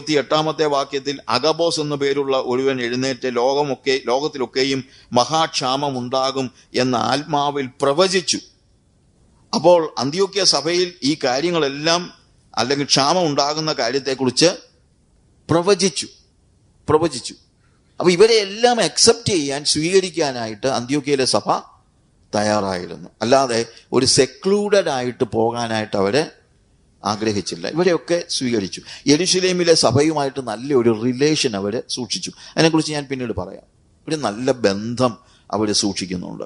28 വാക്യത്തിൽ അഗബോസ് എന്നു പേരുള്ള ഒരുവൻ എഴുന്നേറ്റ് ലോകത്തിലൊക്കെയും മഹാക്ഷാമം ഉണ്ടാകും എന്ന ആത്മാവിൽ പ്രവചിച്ചു. അപ്പോൾ അന്ത്യോക്യ സഭയിൽ ഈ കാര്യങ്ങളെല്ലാം, അല്ലെങ്കിൽ ക്ഷാമം ഉണ്ടാകുന്ന കാര്യത്തെക്കുറിച്ച് പ്രവചിച്ചു. അപ്പൊ ഇവരെ എല്ലാം അക്സെപ്റ്റ് ചെയ്യാൻ, സ്വീകരിക്കാനായിട്ട് അന്ത്യോക്യയിലെ സഭ തയ്യാറായിരുന്നു. അല്ലാതെ ഒരു സെക്ലൂഡഡ് ആയിട്ട് പോകാനായിട്ട് അവരെ ആഗ്രഹിച്ചില്ല. ഇവരെയൊക്കെ സ്വീകരിച്ചു. യെരുശലേമിലെ സഭയുമായിട്ട് നല്ലൊരു റിലേഷൻ അവർ സൂക്ഷിച്ചു. അതിനെക്കുറിച്ച് ഞാൻ പിന്നീട് പറയാം. ഒരു നല്ല ബന്ധം അവർ സൂക്ഷിക്കുന്നുണ്ട്,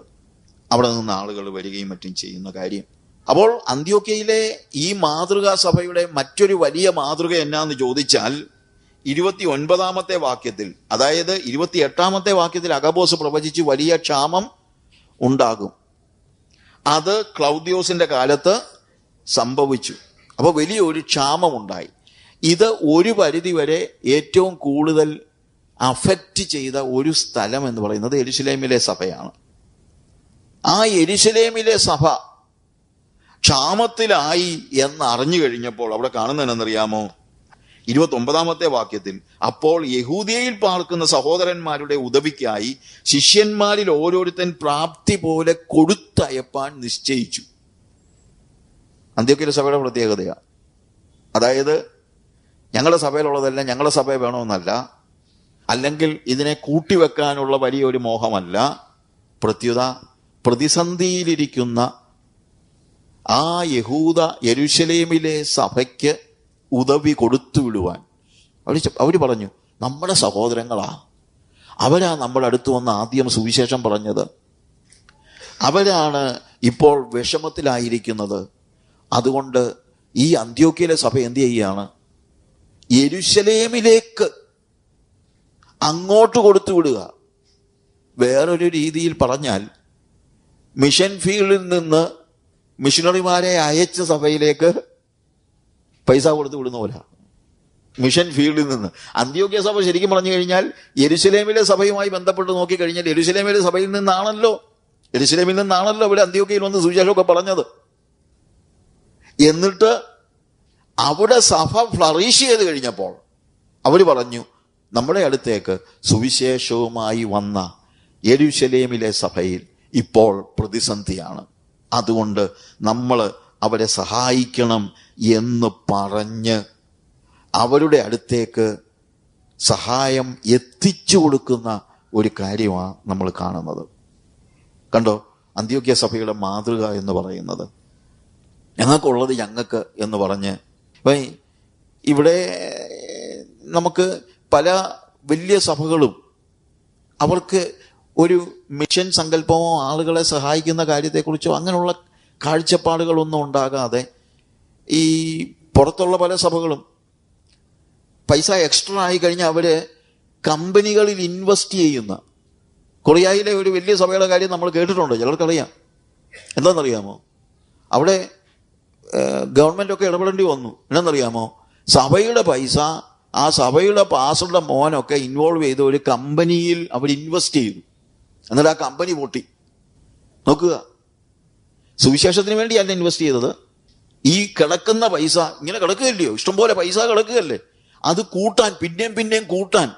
അവിടെ നിന്ന് ആളുകൾ വരികയും മറ്റും ചെയ്യുന്ന കാര്യം. അപ്പോൾ അന്ത്യോക്യയിലെ ഈ മാതൃകാ സഭയുടെ മറ്റൊരു വലിയ മാതൃക എന്നാന്ന് ചോദിച്ചാൽ 29 വാക്യത്തിൽ, അതായത് 28 വാക്യത്തിൽ അഗബോസ് പ്രവചിച്ചു വലിയ ക്ഷാമം ഉണ്ടാകും. അത് ക്ലൗദ്യോസിന്റെ കാലത്ത് സംഭവിച്ചു. അപ്പോൾ വലിയൊരു ക്ഷാമമുണ്ടായി. ഇത് ഒരു പരിധി വരെ ഏറ്റവും കൂടുതൽ അഫക്റ്റ് ചെയ്ത ഒരു സ്ഥലം എന്ന് പറയുന്നത് യെരുശലേമിലെ സഭയാണ്. ആ യെരുശലേമിലെ സഭ ക്ഷാമത്തിലായി എന്നറിഞ്ഞു കഴിഞ്ഞപ്പോൾ അവിടെ കാണുന്നതെന്നറിയാമോ? 29 വാക്യത്തിൽ, അപ്പോൾ യഹൂദിയയിൽ പാർക്കുന്ന സഹോദരന്മാരുടെ ഉദവിക്കായി ശിഷ്യന്മാരിൽ ഓരോരുത്തൻ പ്രാപ്തി പോലെ കൊടുത്തയപ്പാൻ നിശ്ചയിച്ചു. അന്ത്യോക്യ സഭയുടെ പ്രത്യേകതയാണ്. അതായത് ഞങ്ങളുടെ സഭയിലുള്ളതെല്ലാം ഞങ്ങളുടെ സഭയെ വേണമെന്നല്ല, അല്ലെങ്കിൽ ഇതിനെ കൂട്ടിവെക്കാനുള്ള വലിയൊരു മോഹമല്ല. പ്രത്യുത പ്രതിസന്ധിയിലിരിക്കുന്ന ആ യെരുശലേമിലെ സഭയ്ക്ക് ഉദവി കൊടുത്തു വിടുവാൻ അവർ പറഞ്ഞു, നമ്മുടെ സഹോദരങ്ങളാ, അവരാ നമ്മുടെ അടുത്ത് വന്ന് ആദ്യം സുവിശേഷം പറഞ്ഞത്, അവരാണ് ഇപ്പോൾ വിഷമത്തിലായിരിക്കുന്നത്. അതുകൊണ്ട് ഈ അന്ത്യോക്യയിലെ സഭ എന്ത് ചെയ്യുകയാണ്? യെരുശലേമിലേക്ക് അങ്ങോട്ട് കൊടുത്തു വിടുക. വേറൊരു രീതിയിൽ പറഞ്ഞാൽ, മിഷൻ ഫീൽഡിൽ നിന്ന് മിഷണറിമാരെ അയച്ച സഭയിലേക്ക് പൈസ കൊടുത്തു വിടുന്ന പോലെ. മിഷൻ ഫീൽഡിൽ നിന്ന് അന്ത്യോക്യ സഭ ശരിക്കും പറഞ്ഞു കഴിഞ്ഞാൽ യെരുശലേമിലെ സഭയുമായി ബന്ധപ്പെട്ട് നോക്കിക്കഴിഞ്ഞാൽ യെരുശലേമിലെ സഭയിൽ നിന്നാണല്ലോ ഇവിടെ അന്ത്യോക്യയിൽ വന്ന് സുവിശേഷമൊക്കെ പറഞ്ഞത്. എന്നിട്ട് അവിടെ സഭ ഫ്ലറിഷ് ചെയ്ത് കഴിഞ്ഞപ്പോൾ അവർ പറഞ്ഞു, നമ്മുടെ അടുത്തേക്ക് സുവിശേഷവുമായി വന്ന യെരുശലേമിലെ സഭയിൽ ഇപ്പോൾ പ്രതിസന്ധിയാണ്, അതുകൊണ്ട് നമ്മൾ അവരെ സഹായിക്കണം എന്ന് പറഞ്ഞ് അവരുടെ അടുത്തേക്ക് സഹായം എത്തിച്ചു കൊടുക്കുന്ന ഒരു കാര്യമാണ് നമ്മൾ കാണുന്നത്. കണ്ടോ, അന്ത്യോക്യ സഭയുടെ മാതൃക എന്ന് പറയുന്നത്. ഞങ്ങൾക്കുള്ളത് ഞങ്ങൾക്ക് എന്ന് പറഞ്ഞ്, ഇപ്പം ഇവിടെ നമുക്ക് പല വലിയ സഭകളും അവർക്ക് ഒരു മിഷൻ സങ്കല്പമോ ആളുകളെ സഹായിക്കുന്ന കാര്യത്തെക്കുറിച്ചോ അങ്ങനെയുള്ള കാഴ്ചപ്പാടുകളൊന്നും ഉണ്ടാകാതെ ഈ പുറത്തുള്ള പല സഭകളും പൈസ എക്സ്ട്രാ ആയി കഴിഞ്ഞാൽ അവര് കമ്പനികളിൽ ഇൻവെസ്റ്റ് ചെയ്യുന്ന, കൊറിയയിലെ ഒരു വലിയ സഭയുടെ കാര്യം നമ്മൾ കേട്ടിട്ടുണ്ട്, ചിലർക്കറിയാം. എന്താണെന്നറിയാമോ? അവിടെ ഗവൺമെൻറ്റൊക്കെ ഇടപെടേണ്ടി വന്നു. എന്താണെന്നറിയാമോ? സഭയുടെ പൈസ ആ സഭയുടെ പാസ്റ്ററുടെ മോനൊക്കെ ഇൻവോൾവ് ചെയ്ത് ഒരു കമ്പനിയിൽ അവർ ഇൻവെസ്റ്റ് ചെയ്തു. എന്നിട്ട് ആ കമ്പനി പൊട്ടി. നോക്കുക, സുവിശേഷത്തിന് വേണ്ടിയല്ല ഇൻവെസ്റ്റ് ചെയ്തത്. ഈ കിടക്കുന്ന പൈസ ഇങ്ങനെ കിടക്കുകയല്ലയോ, ഇഷ്ടംപോലെ പൈസ കിടക്കുകയല്ലേ, അത് കൂട്ടാൻ, പിന്നെയും കൂട്ടാൻ,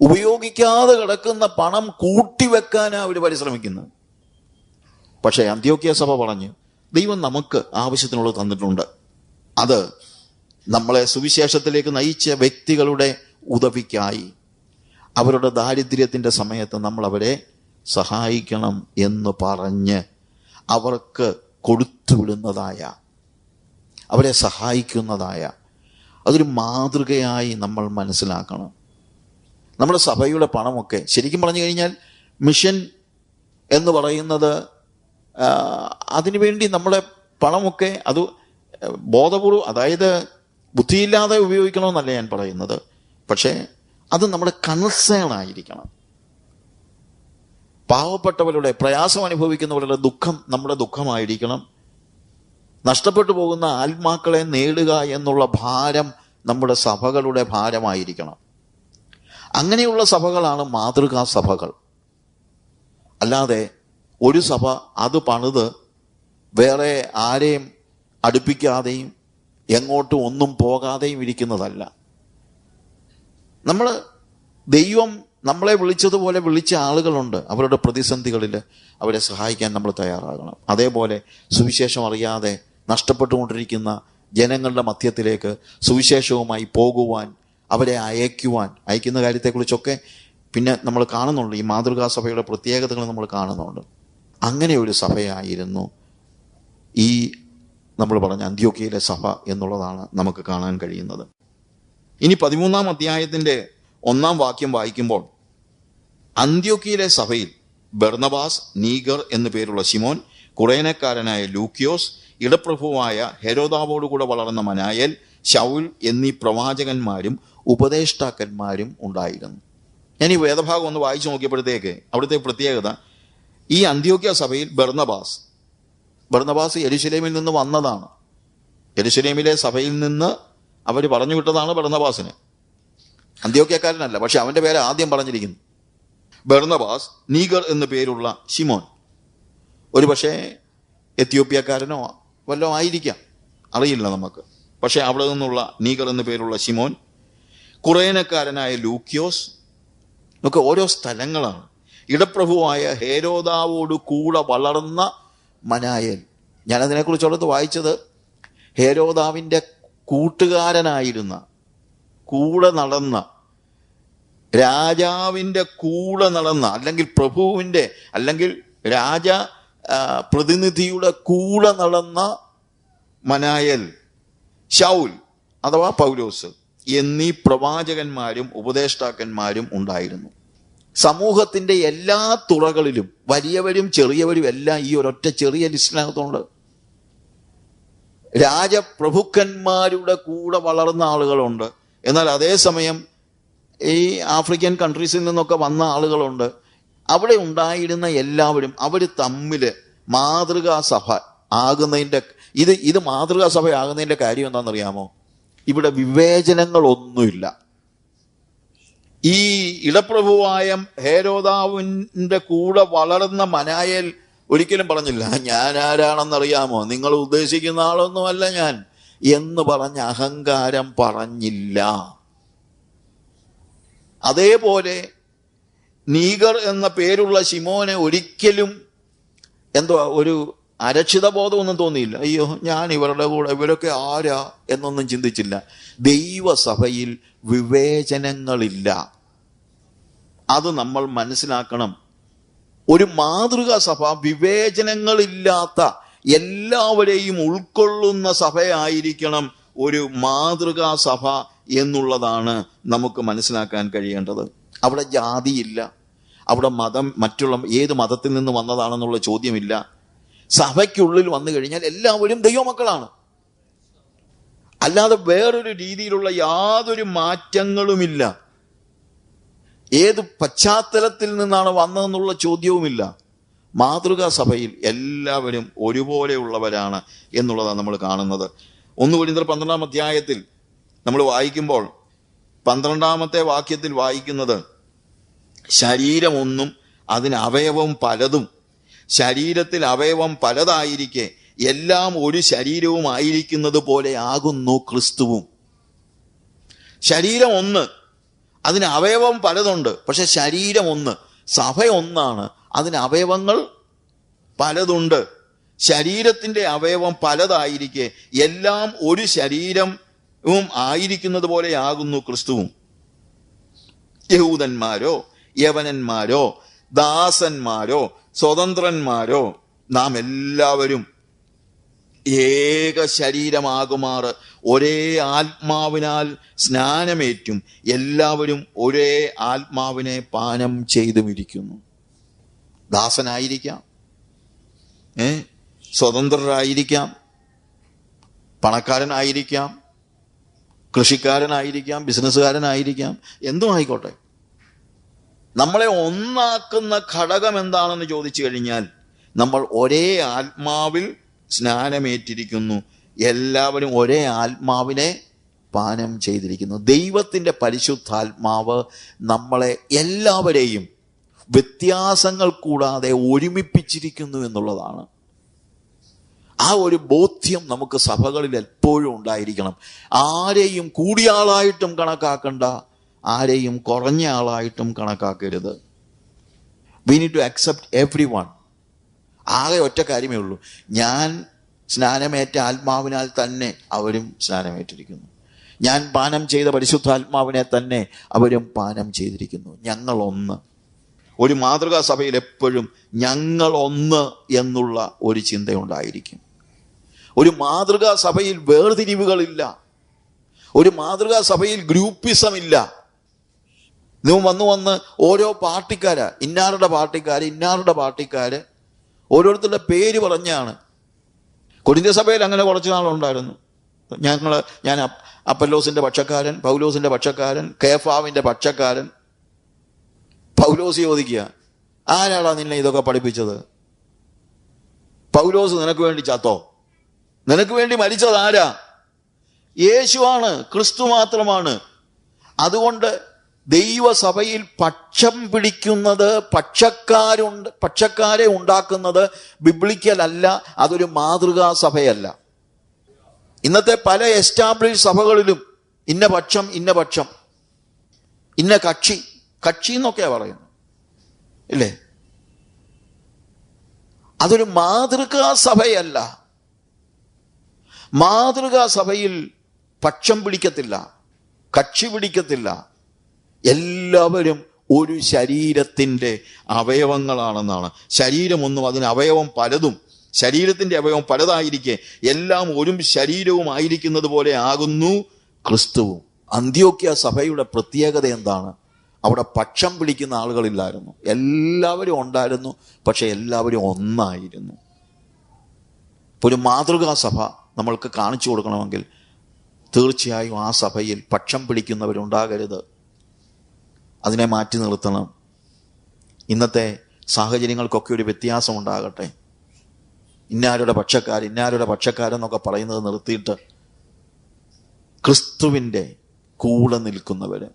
ഉപയോഗിക്കാതെ കിടക്കുന്ന പണം കൂട്ടിവെക്കാനാണ് അവർ പരിശ്രമിക്കുന്നത്. പക്ഷേ അന്ത്യോക്യ സഭ പറഞ്ഞു, ദൈവം നമുക്ക് ആവശ്യത്തിനുള്ളത് തന്നിട്ടുണ്ട്. അത് നമ്മളെ സുവിശേഷത്തിലേക്ക് നയിച്ച വ്യക്തികളുടെ ഉദവിക്കായി അവരുടെ ദാരിദ്ര്യത്തിൻ്റെ സമയത്ത് നമ്മൾ അവരെ സഹായിക്കണം എന്ന് പറഞ്ഞ് അവർക്ക് കൊടുത്തുവിടുന്നതായ, അവരെ സഹായിക്കുന്നതായ അതൊരു മാതൃകയായി നമ്മൾ മനസ്സിലാക്കണം. നമ്മുടെ സഭയുടെ പണമൊക്കെ ശരിക്കും പറഞ്ഞു കഴിഞ്ഞാൽ മിഷൻ എന്ന് പറയുന്നത് അതിനുവേണ്ടി നമ്മുടെ പണമൊക്കെ അത് ബോധപൂർവം, അതായത് ബുദ്ധിയില്ലാതെ ഉപയോഗിക്കണമെന്നല്ല ഞാൻ പറയുന്നത്, പക്ഷേ അത് നമ്മുടെ കൺസേൺ ആയിരിക്കണം. പാവപ്പെട്ടവരുടെ, പ്രയാസം അനുഭവിക്കുന്നവരുടെ ദുഃഖം നമ്മുടെ ദുഃഖമായിരിക്കണം. നഷ്ടപ്പെട്ടു പോകുന്ന ആത്മാക്കളെ നേടുക എന്നുള്ള ഭാരം നമ്മുടെ സഭകളുടെ ഭാരമായിരിക്കണം. അങ്ങനെയുള്ള സഭകളാണ് മാതൃകാ സഭകൾ. അല്ലാതെ ഒരു സഭ അത് പണിത് വേറെ ആരെയും അടുപ്പിക്കാതെയും എങ്ങോട്ടും ഒന്നും പോകാതെയും ഇരിക്കുന്നതല്ല. നമ്മൾ ദൈവം നമ്മളെ വിളിച്ചതുപോലെ വിളിച്ച ആളുകളുണ്ട്. അവരുടെ പ്രതിസന്ധികളിൽ അവരെ സഹായിക്കാൻ നമ്മൾ തയ്യാറാകണം. അതേപോലെ സുവിശേഷം അറിയാതെ നഷ്ടപ്പെട്ടുകൊണ്ടിരിക്കുന്ന ജനങ്ങളുടെ മധ്യത്തിലേക്ക് സുവിശേഷവുമായി പോകുവാൻ, അവരെ അയക്കുന്ന കാര്യത്തെക്കുറിച്ചൊക്കെ പിന്നെ നമ്മൾ കാണുന്നുണ്ട്. ഈ മാതൃകാ സഭയുടെ പ്രത്യേകതകൾ നമ്മൾ കാണുന്നുണ്ട്. അങ്ങനെ ഒരു സഭയായിരുന്നു ഈ നമ്മൾ പറഞ്ഞ അന്ത്യോക്യയിലെ സഭ എന്നുള്ളതാണ് നമുക്ക് കാണാൻ കഴിയുന്നത്. ഇനി 13-ാം അധ്യായത്തിൻ്റെ 1-ാം വാക്യം വായിക്കുമ്പോൾ, അന്ത്യോക്യയിലെ സഭയിൽ ബർന്നബാസ്, നീഗർ എന്നു പേരുള്ള ശിമോൻ, കുറേനക്കാരനായ ലൂക്യോസ്, ഇടപ്രഭുവായ ഹെരോദാവോടുകൂടെ വളർന്ന മനായേൽ, ശൗൽ എന്നീ പ്രവാചകന്മാരും ഉപദേഷ്ടാക്കന്മാരും ഉണ്ടായിരുന്നു. ഞാൻ ഈ വേദഭാഗം ഒന്ന് വായിച്ചു നോക്കിയപ്പോഴത്തേക്ക് അവിടുത്തെ പ്രത്യേകത, ഈ അന്ത്യോക്യ സഭയിൽ ബർന്നബാസ് യെരുശലേമിൽ നിന്ന് വന്നതാണ്. യെരുശലേമിലെ സഭയിൽ നിന്ന് അവർ പറഞ്ഞു വിട്ടതാണ് ബർന്നബാസിനെ. അന്ത്യോക്യക്കാരനല്ല, പക്ഷെ അവന്റെ പേര് ആദ്യം പറഞ്ഞിരിക്കുന്നു. ബർന്നബാസ്, നീഗർ എന്നു പേരുള്ള ശിമോൻ. ഒരു പക്ഷേ എത്യോപ്യക്കാരനോ വല്ലതും ആയിരിക്കാം, അറിയില്ല നമുക്ക്. പക്ഷെ അവിടെ നിന്നുള്ള നീഗർ എന്നു പേരുള്ള ശിമോൻ, കുറേനക്കാരനായ ലൂക്യോസ്, ഒക്കെ ഓരോ സ്ഥലങ്ങളാണ്. ഇടപ്രഭുവായ ഹേരോദാവോട് കൂടെ വളർന്ന മനായേൽ. ഞാനതിനെക്കുറിച്ചുള്ളത് വായിച്ചത് ഹേരോദാവിൻ്റെ കൂട്ടുകാരനായിരുന്ന, കൂടെ നടന്ന, രാജാവിൻ്റെ കൂടെ നടന്ന, അല്ലെങ്കിൽ പ്രഭുവിൻ്റെ അല്ലെങ്കിൽ രാജ പ്രതിനിധിയുടെ കൂടെ നടന്ന മനായേൽ, ശൗൽ അഥവാ പൗലോസ് എന്നീ പ്രവാചകന്മാരും ഉപദേഷ്ടാക്കന്മാരും ഉണ്ടായിരുന്നു. സമൂഹത്തിന്റെ എല്ലാ തുറകളിലും വലിയവരും ചെറിയവരും എല്ലാം ഈ ഒരൊറ്റ ചെറിയ ലിസ്റ്റിനകത്തുണ്ട്. രാജപ്രഭുക്കന്മാരുടെ കൂടെ വളർന്ന ആളുകളുണ്ട്. എന്നാൽ അതേസമയം ഈ ആഫ്രിക്കൻ കൺട്രീസിൽ നിന്നൊക്കെ വന്ന ആളുകളുണ്ട്. അവിടെ ഉണ്ടായിരുന്ന എല്ലാവരും അവർ തമ്മിൽ മാതൃകാ സഭ ആകുന്നതിൻ്റെ ഇത് മാതൃകാ സഭ ആകുന്നതിൻ്റെ കാര്യം എന്താണെന്നറിയാമോ? ഇവിടെ വിവേചനങ്ങളൊന്നുമില്ല. ഈ ഇടപ്രഭുവായ ഹേരോദാവിൻ്റെ കൂടെ വളർന്ന മനായേൽ ഒരിക്കലും പറഞ്ഞില്ല, ഞാൻ ആരാണെന്നറിയാമോ, നിങ്ങൾ ഉദ്ദേശിക്കുന്ന ആളൊന്നുമല്ല ഞാൻ എന്ന് പറഞ്ഞ അഹങ്കാരം പറഞ്ഞില്ല. അതേപോലെ നീഗർ എന്ന പേരുള്ള ശിമോനെ ഒരിക്കലും ഒരു അരക്ഷിത ബോധമൊന്നും തോന്നിയില്ല. അയ്യോ, ഞാൻ ഇവരുടെ കൂടെ, ഇവരൊക്കെ ആരാ എന്നൊന്നും ചിന്തിച്ചില്ല. ദൈവസഭയിൽ വിവേചനങ്ങളില്ല. അത് നമ്മൾ മനസ്സിലാക്കണം. ഒരു മാതൃകാ സഭ വിവേചനങ്ങളില്ലാത്ത എല്ലാവരെയും ഉൾക്കൊള്ളുന്ന സഭയായിരിക്കണം ഒരു മാതൃകാ സഭ എന്നുള്ളതാണ് നമുക്ക് മനസ്സിലാക്കാൻ കഴിയേണ്ടത്. അവിടെ ജാതിയില്ല, അവിടെ മതം, മറ്റുള്ള ഏത് മതത്തിൽ നിന്ന് വന്നതാണെന്നുള്ള ചോദ്യമില്ല. സഭയ്ക്കുള്ളിൽ വന്നു കഴിഞ്ഞാൽ എല്ലാവരും ദൈവമക്കളാണ്. അല്ലാതെ വേറൊരു രീതിയിലുള്ള യാതൊരു മാറ്റങ്ങളുമില്ല. ഏത് പശ്ചാത്തലത്തിൽ നിന്നാണ് വന്നതെന്നുള്ള ചോദ്യവുമില്ല. മാതൃകാ സഭയിൽ എല്ലാവരും ഒരുപോലെയുള്ളവരാണ് എന്നുള്ളതാണ് നമ്മൾ കാണുന്നത്. 1 കൊരിന്ത്യർ 12-ാം അധ്യായത്തിൽ നമ്മൾ വായിക്കുമ്പോൾ 12-ാമത്തെ വാക്യത്തിൽ വായിക്കുന്നത്, ശരീരം ഒന്നും അതിന് അവയവം പലതും, ശരീരത്തിൽ അവയവം പലതായിരിക്കെ എല്ലാം ഒരു ശരീരവും ആയിരിക്കുന്നത് പോലെ ആകുന്നു ക്രിസ്തുവും. ശരീരം ഒന്ന്, അതിന് അവയവം പലതുണ്ട്, പക്ഷെ ശരീരം ഒന്ന്. സഭ ഒന്നാണ്, അതിന് അവയവങ്ങൾ പലതുണ്ട്. ശരീരത്തിന്റെ അവയവം പലതായിരിക്കെ എല്ലാം ഒരു ശരീരവും ആയിരിക്കുന്നത് പോലെ ആകുന്നു ക്രിസ്തുവും. യഹൂദന്മാരോ യവനന്മാരോ ദാസന്മാരോ സ്വതന്ത്രന്മാരോ നാം എല്ലാവരും ഏക ശരീരമാകുമാറ് ഒരേ ആത്മാവിനാൽ സ്നാനമേറ്റും എല്ലാവരും ഒരേ ആത്മാവിനെ പാനം ചെയ്തുമിരിക്കുന്നു. ദാസനായിരിക്കാം, സ്വതന്ത്രരായിരിക്കാം, പണക്കാരനായിരിക്കാം, കൃഷിക്കാരനായിരിക്കാം, ബിസിനസ്സുകാരനായിരിക്കാം, എന്തും ആയിക്കോട്ടെ. നമ്മളെ ഒന്നാക്കുന്ന ഘടകം എന്താണെന്ന് ചോദിച്ചു കഴിഞ്ഞാൽ നമ്മൾ ഒരേ ആത്മാവിൽ സ്നാനമേറ്റിരിക്കുന്നു, എല്ലാവരും ഒരേ ആത്മാവിനെ പാനം ചെയ്തിരിക്കുന്നു. ദൈവത്തിൻ്റെ പരിശുദ്ധാത്മാവ് നമ്മളെ എല്ലാവരെയും വ്യത്യാസങ്ങൾ കൂടാതെ ഒരുമിപ്പിച്ചിരിക്കുന്നു എന്നുള്ളതാണ്. ആ ഒരു ബോധ്യം നമുക്ക് സഭകളിൽ എപ്പോഴും ഉണ്ടായിരിക്കണം. ആരെയും കൂടിയാളായിട്ടും കണക്കാക്കണ്ട, ആരെയും കുറഞ്ഞ ആളായിട്ടും കണക്കാക്കരുത്. We need to accept everyone. ആകെ ഒറ്റ കാര്യമേ ഉള്ളൂ, ഞാൻ സ്നാനമേറ്റ ആത്മാവിനാൽ തന്നെ അവരും സ്നാനമേറ്റിരിക്കുന്നു. ഞാൻ പാനം ചെയ്ത പരിശുദ്ധാത്മാവിനെ തന്നെ അവരും പാനം ചെയ്തിരിക്കുന്നു. ഞങ്ങളൊന്ന്. ഒരു മാതൃകാ സഭയിൽ എപ്പോഴും ഞങ്ങളൊന്ന് എന്നുള്ള ഒരു ചിന്തയുണ്ടായിരിക്കും. ഒരു മാതൃകാ സഭയിൽ വേർതിരിവുകളില്ല. ഒരു മാതൃകാ സഭയിൽ ഗ്രൂപ്പിസം ഇല്ല. വന്ന് ഓരോ പാർട്ടിക്കാര്, ഇന്നാരുടെ പാർട്ടിക്കാര് ഓരോരുത്തരുടെ പേര് പറഞ്ഞാണ്. കൊരിന്ത്യ സഭയിൽ അങ്ങനെ കുറച്ച് നാളുണ്ടായിരുന്നു. ഞാൻ അപ്പല്ലോസിന്റെ പക്ഷക്കാരൻ, പൗലോസിന്റെ പക്ഷക്കാരൻ, കേഫാവിന്റെ പക്ഷക്കാരൻ. പൗലോസ് ചോദിക്കുക, ആരാടാ നിന്നെ ഇതൊക്കെ പഠിപ്പിച്ചത്? പൗലോസ് നിനക്ക് വേണ്ടി ചത്തോ? നിനക്ക് വേണ്ടി മരിച്ചത് ആരാ? യേശുവാണ്, ക്രിസ്തു മാത്രമാണ്. അതുകൊണ്ട് ദൈവസഭയിൽ പക്ഷം പിടിക്കുന്നത്, പക്ഷക്കാരെ ഉണ്ടാക്കുന്നത് ബിബ്ലിക്കൽ അല്ല. അതൊരു മാതൃകാ സഭയല്ല. ഇന്നത്തെ പല എസ്റ്റാബ്ലിഷ് സഭകളിലും ഇന്ന പക്ഷം, ഇന്ന കക്ഷി എന്നൊക്കെയാ പറയുന്നത്, ഇല്ലേ? അതൊരു മാതൃകാ സഭയല്ല. മാതൃകാ സഭയിൽ പക്ഷം പിടിക്കത്തില്ല, കക്ഷി പിടിക്കത്തില്ല. എല്ലാവരും ഒരു ശരീരത്തിൻ്റെ അവയവങ്ങളാണെന്നാണ്. ശരീരമൊന്നും, അതിന് അവയവം പലതും, ശരീരത്തിൻ്റെ അവയവം പലതായിരിക്കെ എല്ലാം ഒരു ശരീരവും ആയിരിക്കുന്നത് പോലെ ആകുന്നു ക്രിസ്തുവും. അന്ത്യോക്യ സഭയുടെ പ്രത്യേകത എന്താണ്? അവിടെ പക്ഷം പിടിക്കുന്ന ആളുകളില്ലായിരുന്നു. എല്ലാവരും ഉണ്ടായിരുന്നു, പക്ഷെ എല്ലാവരും ഒന്നായിരുന്നു. ഒരു മാതൃകാ സഭ നമ്മൾക്ക് കാണിച്ചു കൊടുക്കണമെങ്കിൽ തീർച്ചയായും ആ സഭയിൽ പക്ഷം പിടിക്കുന്നവരുണ്ടാകരുത്. അതിനെ മാറ്റി നിർത്തണം. ഇന്നത്തെ സാഹചര്യങ്ങൾക്കൊക്കെ ഒരു വ്യത്യാസം ഉണ്ടാകട്ടെ. ഇന്നാരുടെ പക്ഷക്കാരെന്നൊക്കെ പറയുന്നത് നിർത്തിയിട്ട് ക്രിസ്തുവിൻ്റെ കൂടെ നിൽക്കുന്നവര്,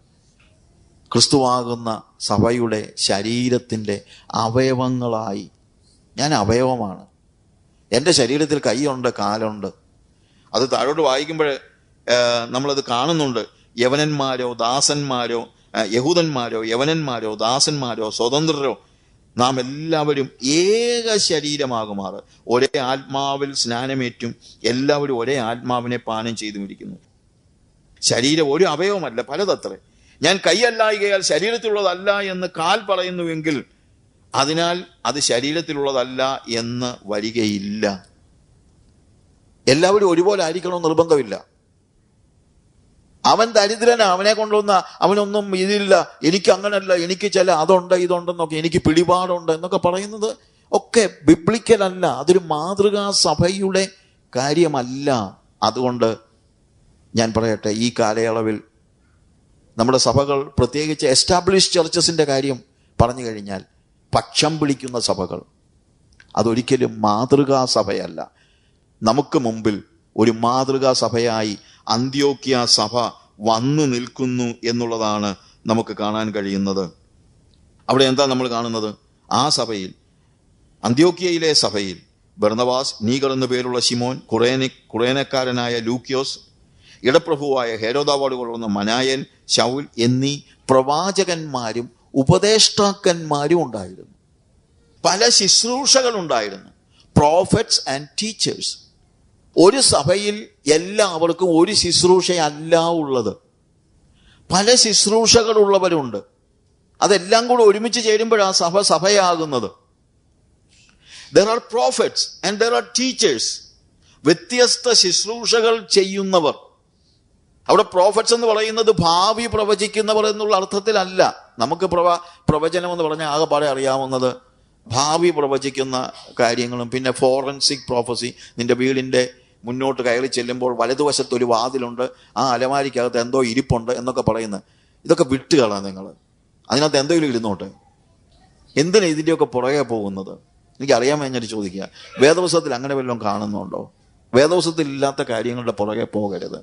ക്രിസ്തുവാകുന്ന സഭയുടെ ശരീരത്തിൻ്റെ അവയവങ്ങളായി. ഞാൻ അവയവമാണ്. എൻ്റെ ശരീരത്തിൽ കൈയുണ്ട്, കാലുണ്ട്. അത് താഴോട്ട് വായിക്കുമ്പോൾ നമ്മളത് കാണുന്നുണ്ട്. യവനന്മാരോ ദാസന്മാരോ, യഹൂദന്മാരോ യവനന്മാരോ ദാസന്മാരോ സ്വതന്ത്രരോ നാം എല്ലാവരും ഏക ശരീരമാകുമാറ് ഒരേ ആത്മാവിൽ സ്നാനമേറ്റും എല്ലാവരും ഒരേ ആത്മാവിനെ പാനം ചെയ്തുമിരിക്കുന്നു. ശരീരം ഒരു അവയവമല്ല, പലതത്രേ. ഞാൻ കൈയല്ലായികയാൽ ശരീരത്തിലുള്ളതല്ല എന്ന് കാൽ പറയുന്നുവെങ്കിൽ അതിനാൽ അത് ശരീരത്തിലുള്ളതല്ല എന്ന് വരികയില്ല. എല്ലാവരും ഒരുപോലെ ആയിരിക്കണമെന്ന് നിർബന്ധമില്ല. അവൻ ദരിദ്രനാ, അവനെ കൊണ്ടുവന്ന അവനൊന്നും ഇതില്ല, എനിക്ക് അങ്ങനല്ല, എനിക്ക് ചില അതുണ്ട് ഇതുണ്ടെന്നൊക്കെ, എനിക്ക് പിടിപാടുണ്ട് എന്നൊക്കെ പറയുന്നത് ഒക്കെ ബിബ്ലിക്കലല്ല. അതൊരു മാതൃകാ സഭയുടെ കാര്യമല്ല. അതുകൊണ്ട് ഞാൻ പറയട്ടെ, ഈ കാലയളവിൽ നമ്മുടെ സഭകൾ, പ്രത്യേകിച്ച് എസ്റ്റാബ്ലിഷ് ചർച്ചസിൻ്റെ കാര്യം പറഞ്ഞു കഴിഞ്ഞാൽ, പക്ഷം പിടിക്കുന്ന സഭകൾ അതൊരിക്കലും മാതൃകാ സഭയല്ല. നമുക്ക് മുമ്പിൽ ഒരു മാതൃകാ സഭയായി അന്ത്യോക്യ സഭ വന്നു നിൽക്കുന്നു എന്നുള്ളതാണ് നമുക്ക് കാണാൻ കഴിയുന്നത്. അവിടെ എന്താ നമ്മൾ കാണുന്നത്? ആ സഭയിൽ, അന്ത്യോക്യയിലെ സഭയിൽ ബർന്നബാസ്, നീഗർ എന്നു പേരുള്ള ശിമോൻ, കുറേനക്കാരനായ ലൂക്യോസ്, ഇടപ്രഭുവായ ഹെരോദാവോട് കൊള്ളുന്ന മനായൻ, ശൗൽ എന്നീ പ്രവാചകന്മാരും ഉപദേഷ്ടാക്കന്മാരും ഉണ്ടായിരുന്നു. പല ശുശ്രൂഷകളുണ്ടായിരുന്നു. Prophets and teachers. ഒരു സഭയിൽ എല്ലാവർക്കും ഒരു ശുശ്രൂഷയല്ല ഉള്ളത്, പല ശുശ്രൂഷകളുള്ളവരുണ്ട്. അതെല്ലാം കൂടെ ഒരുമിച്ച് ചേരുമ്പോഴാണ് സഭ സഭയാകുന്നത്. There are prophets and there are teachers. വ്യത്യസ്ത ശുശ്രൂഷകൾ ചെയ്യുന്നവർ. അവിടെ പ്രോഫറ്റ്സ് എന്ന് പറയുന്നത് ഭാവി പ്രവചിക്കുന്നവർ എന്നുള്ള അർത്ഥത്തിലല്ല. നമുക്ക് പ്രവചനം എന്ന് പറഞ്ഞാൽ ആകെപ്പാടെ അറിയാവുന്നത് ഭാവി പ്രവചിക്കുന്ന കാര്യങ്ങളും, പിന്നെ ഫോറൻസിക് പ്രോഫസി. നിന്റെ വീടിൻ്റെ മുന്നോട്ട് കയറി ചെല്ലുമ്പോൾ വലതുവശത്ത് ഒരു വാതിലുണ്ട്, ആ അലമാരിക്കകത്ത് എന്തോ ഇരിപ്പുണ്ട് എന്നൊക്കെ പറയുന്നത്. ഇതൊക്കെ വിട്ടുകളാം നിങ്ങൾ. അതിനകത്ത് എന്തെങ്കിലും ഇരുന്നോട്ടെ. എന്തിനാ ഇതിൻ്റെയൊക്കെ പുറകെ പോകുന്നത്? എനിക്കറിയാൻ വേണ്ടിയിട്ട് ചോദിക്കുക. വേദപുസ്തകത്തിൽ അങ്ങനെ വല്ലതും കാണുന്നുണ്ടോ? വേദപുസ്തകത്തിൽ ഇല്ലാത്ത കാര്യങ്ങളുടെ പുറകെ പോകരുത്.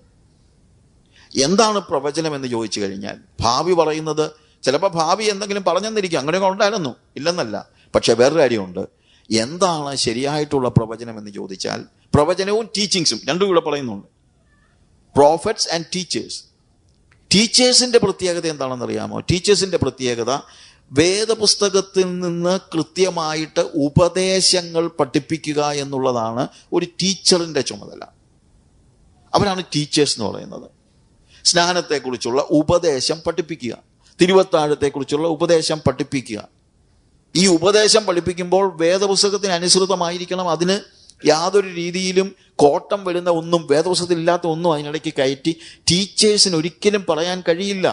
എന്താണ് പ്രവചനം എന്ന് ചോദിച്ചു കഴിഞ്ഞാൽ, ഭാവി പറയുന്നത്, ചിലപ്പോൾ ഭാവി എന്തെങ്കിലും പറഞ്ഞെന്നിരിക്കും, അങ്ങനെയൊക്കെ ഉണ്ടായിരുന്നു, ഇല്ലെന്നല്ല. പക്ഷെ വേറൊരു കാര്യമുണ്ട്. എന്താണ് ശരിയായിട്ടുള്ള പ്രവചനം എന്ന് ചോദിച്ചാൽ, പ്രവചനവും ടീച്ചിങ്സും രണ്ടും ഇവിടെ പറയുന്നുണ്ട്. Prophets and teachers. ടീച്ചേഴ്സിൻ്റെ പ്രത്യേകത എന്താണെന്നറിയാമോ? ടീച്ചേഴ്സിൻ്റെ പ്രത്യേകത വേദപുസ്തകത്തിൽ നിന്ന് കൃത്യമായിട്ട് ഉപദേശങ്ങൾ പഠിപ്പിക്കുക എന്നുള്ളതാണ് ഒരു ടീച്ചറിൻ്റെ ചുമതല. അവരാണ് ടീച്ചേഴ്സ് എന്ന് പറയുന്നത്. സ്നാനത്തെക്കുറിച്ചുള്ള ഉപദേശം പഠിപ്പിക്കുക, തിരുവത്താഴത്തെക്കുറിച്ചുള്ള ഉപദേശം പഠിപ്പിക്കുക. ഈ ഉപദേശം പഠിപ്പിക്കുമ്പോൾ വേദപുസ്തകത്തിന് അനുസൃതമായിരിക്കണം. അതിന് യാതൊരു രീതിയിലും കോട്ടം വരുന്ന ഒന്നും, വേദപുസ്തകത്തിൽ ഇല്ലാത്ത ഒന്നും അതിനിടയ്ക്ക് കയറ്റി ടീച്ചേഴ്സിന് ഒരിക്കലും പറയാൻ കഴിയില്ല.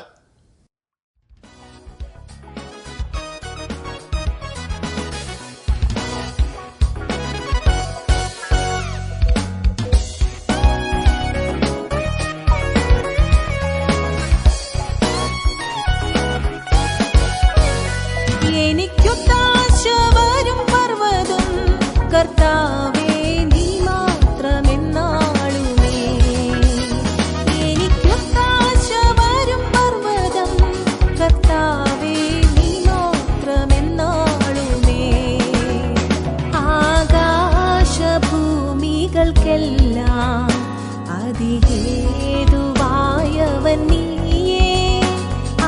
കർത്താവേ നീ മാത്രമെന്നാളുമേ, എനിക്കൊത്താശ വരും പർവ്വതം. കർത്താവേ നീ മാത്രമെന്നാളുമേ, ആകാശഭൂമികൾക്കെല്ലാം അതിഹേതുവായവൻ നീയേ,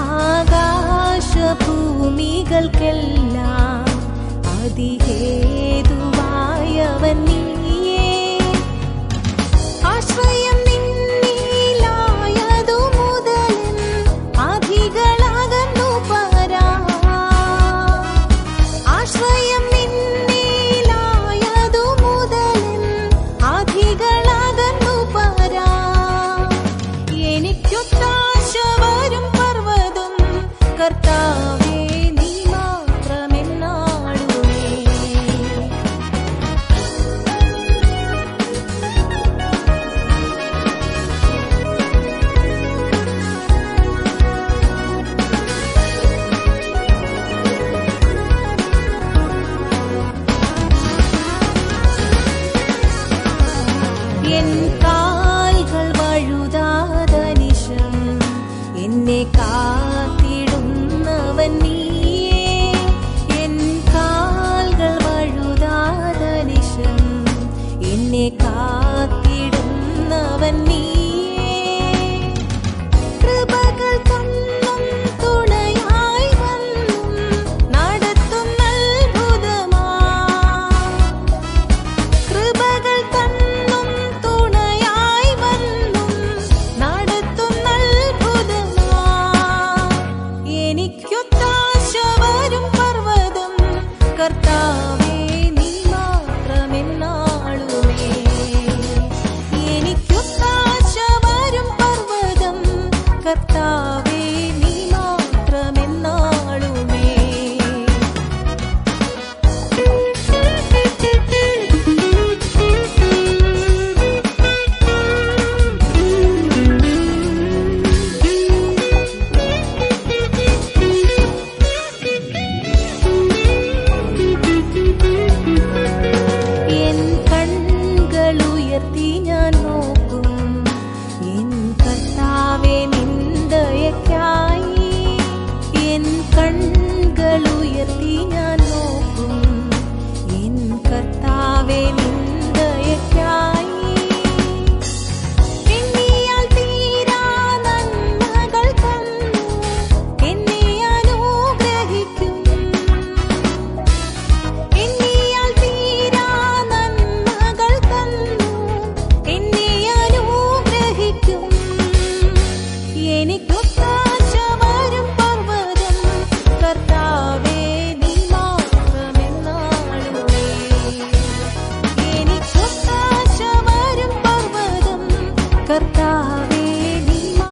ആകാശഭൂമികൾക്കെല്ലാം അതിഹേതുവായവൻ നീ.